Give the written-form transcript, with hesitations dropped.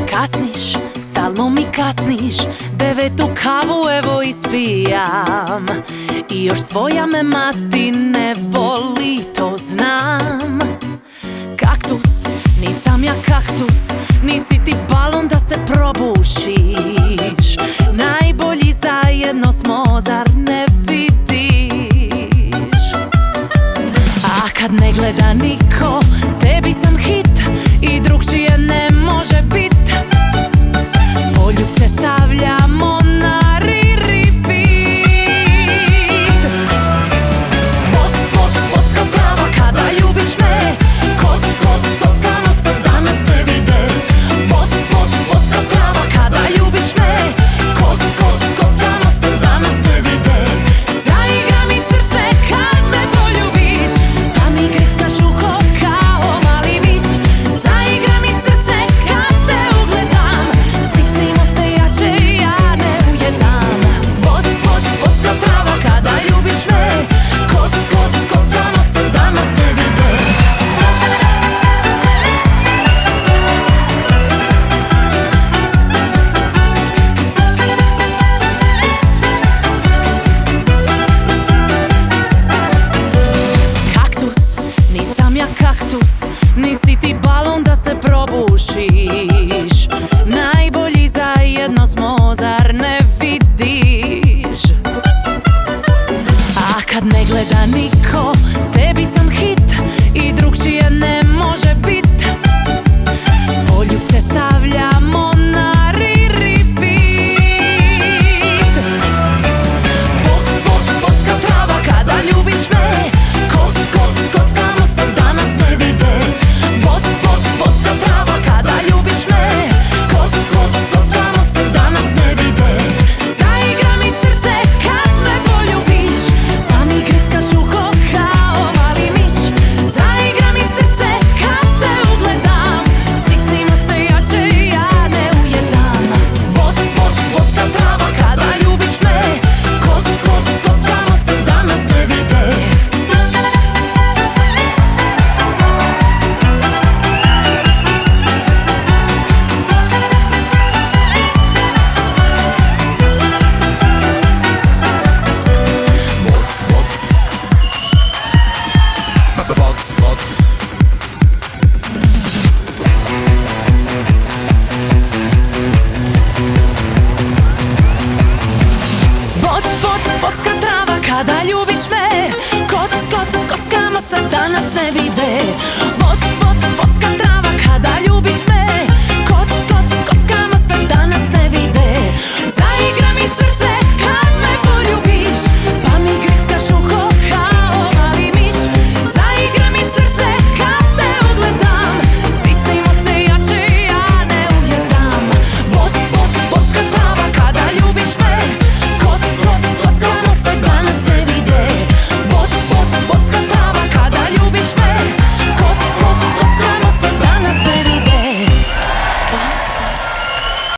Kasniš, stalno mi kasniš, 9. kavu evo ispijam. I još tvoja me mati ne voli, to znam. Kaktus, nisam ja kaktus, nisi ti balon da se probušiš. Najbolji zajedno smo, zar ne vidiš? A kad ne gleda niko, tebi sam hit i drugčije ne može bit. Poljubce stavljamo na repeat. Kocka trava kada ljubiš me. Kockamo se danas ne vide. Kocka trava kada ljubiš me. Kockamo se danas ne vide. Zaigra mi srce kad me poljubiš, da mi grickaš uho kao mali miš. Zaigra mi srce kad te ugledam, stisnimo se jače, ja ne ujedam. Kocka trava kada ljubiš me. Kockamo se danas ne vide. Kaktus, nisam ja kaktus, nisi ti balon da se probušiš. Najbolji zajedno smo,